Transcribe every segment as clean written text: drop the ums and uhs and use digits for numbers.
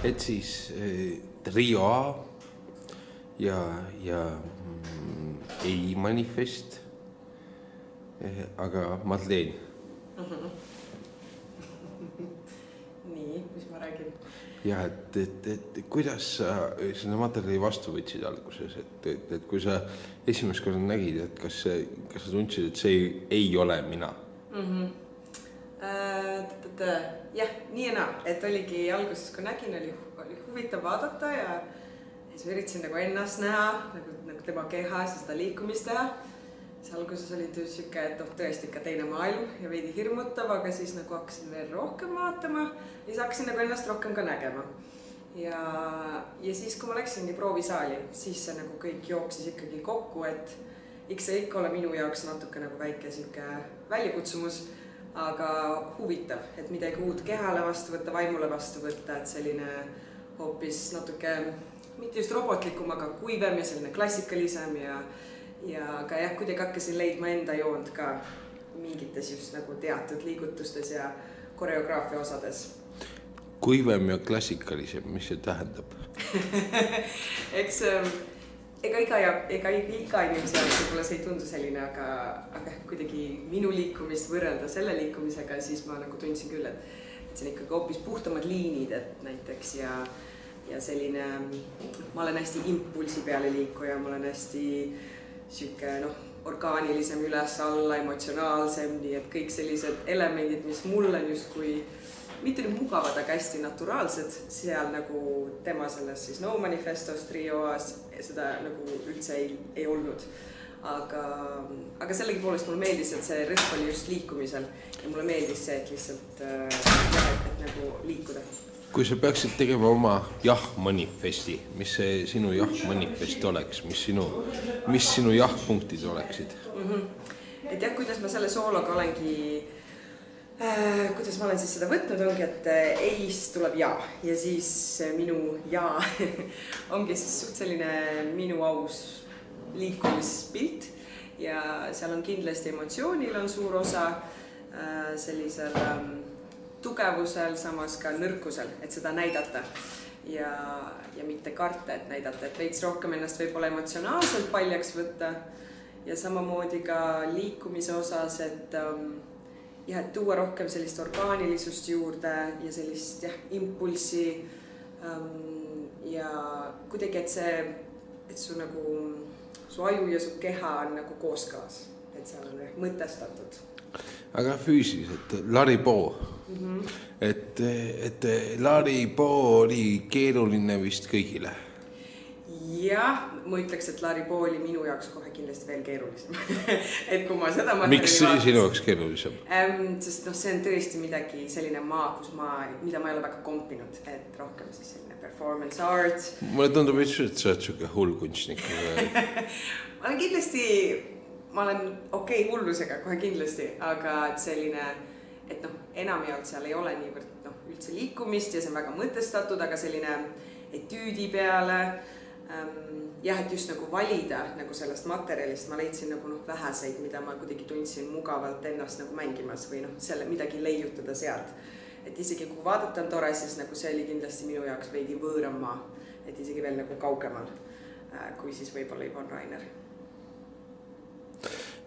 et siis Trio A ja ei manifest, aga Madeleine. Nii, mis ma räägin? Ja, et kuidas sa selle materjali vastu võtsid alguses, et kui sa esimest korda nägid, et kas sa tundsid, et see ei ole mina? Jah, nii ja naa, et oligi alguses, kui nägin, oli huvitav vaadata ja siis üritasin nagu ennast näha, nagu tema kehas ja seda liikumist teha. Siis alguses oli siuke, et tõesti ikka teine maailm ja veidi hirmutav, aga siis nagu hakkasin veel rohkem vaatama ja siis hakkasin nagu ennast rohkem ka nägema. Ja siis, kui ma läksingi proovisaali, siis see nagu kõik jooksis ikkagi kokku, et eks see ikka ole minu jaoks natuke nagu väike siuke väljakutsumus, aga huvitav, et midagi uut kehale vastu võtta, vaimule vastu võtta, et selline hoopis natuke, mitte just robotlikum, aga kuivem ja selline klassikalisem ja aga jah, kuidagi hakkasin leidma enda joont ka mingites just nagu teatud liigutustes ja koreograafia osades. Kuivem ja klassikalisem, mis see tähendab? Eks ega inimese jaoks võib-olla see ei tundu selline, aga kuidagi minu liikumist võrrelda selle liikumisega, siis ma nagu tundsin küll, et see on ikkagi hoopis puhtamad liinid, et näiteks ja selline, ma olen hästi impulsi peale liikuja, ma olen hästi siuke orgaanilisem üles-alla, emotsionaalsem, nii et kõik sellised elemendid, mis mul on justkui mitte nüüd mugavad, aga hästi naturaalsed, seal nagu tema selles siis No Manifestos Trioas seda nagu üldse ei olnud. Aga sellegipoolest mulle meeldis, et see rõhk oli just liikumisel ja mulle meeldis see, et lihtsalt et nagu liikuda. Kui sa peaksid tegema oma jah-manifesti, mis see sinu jah-manifest oleks, mis sinu jah-punktid oleksid? Et jah, kuidas ma selle soologa olengi, kuidas ma olen siis seda võtnud, ongi, et eist tuleb ja siis minu ja ongi siis suht selline minu aus liikumispilt ja seal on kindlasti emotsioonil on suur osa sellisel tugevusel, samas ka nõrkusel, et seda näidata ja mitte karta, et näidata, et veits rohkem ennast võib-olla emotsionaalselt paljaks võtta ja samamoodi ka liikumise osas, et tuua rohkem sellist orgaanilisust juurde ja sellist impulsi ja kuidagi, et su aju ja su keha on nagu kooskõlas, et seal on mõtestatud. Aga füüsiliselt, Larry Poe. Et Larry Poe oli keeruline vist kõigile. Jah, ma ütleks, et Larry Poe oli minu jaoks kohe kindlasti veel keerulisem. Et kui ma seda miks sinu jaoks keerulisem? Sest see on tõesti midagi selline maa, mida ma ei ole väga kompinud, et rohkem siis selline performance art. Mulle tundub, et sa oled siuke hull kunstnik. Ma olen okei hullusega kohe kindlasti, aga et selline, et enamjaolt seal ei ole niivõrd üldse liikumist ja see on väga mõtestatud, aga selline etüüdi peale, et just nagu valida nagu sellest materjalist, ma leidsin nagu väheseid, mida ma kuidagi tundsin mugavalt ennast nagu mängimas või selle midagi leiutada sealt. Et isegi kui vaadata on tore, siis nagu see oli kindlasti minu jaoks veidi võõram maa, et isegi veel nagu kaugemal, kui siis võib-olla Yvonne Rainer.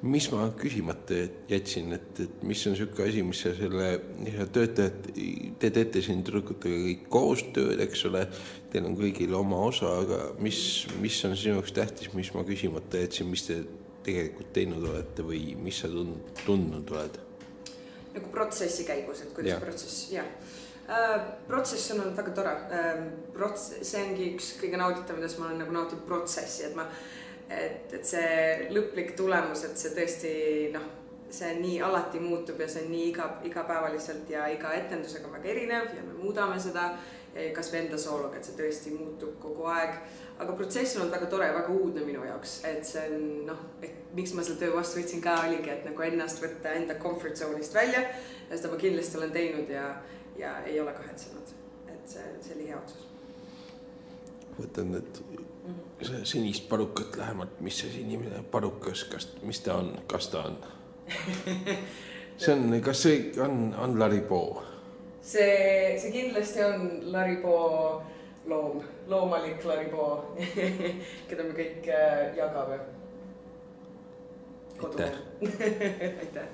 Mis ma küsimata jätsin, et mis on siuke asi, mis sa selle töötajad, te teete siin tüdrukutega kõik koostööd, eks ole, teil on kõigil oma osa, aga mis on sinu jaoks tähtis, mis ma küsimata jätsin, mis te tegelikult teinud olete või mis sa tundnud oled? Nagu protsessi käigus, et kuidas protsess, protsess on olnud väga tore. See ongi üks kõige nauditav, kuidas ma olen nagu nautinud protsessi, et see lõplik tulemus, et see tõesti, see nii alati muutub ja see on nii igapäevaliselt ja iga etendusega väga erinev ja me muudame seda kas või enda soologa, et see tõesti muutub kogu aeg. Aga protsess on olnud väga tore ja väga uudne minu jaoks, et see on, et miks ma selle töö vastu võtsin ka oligi, et nagu ennast võtta enda comfort zone'ist välja ja seda ma kindlasti olen teinud ja ei ole kahetsenud, et see oli hea otsus. Võtan nüüd sinist parukat lähemalt, mis see sinimine parukas, mis ta on, kas ta on? See on, kas see on Larry Poe? see kindlasti on Laripoo loomalik Laripoo, keda me kõik jagame. Aitäh! Aitäh!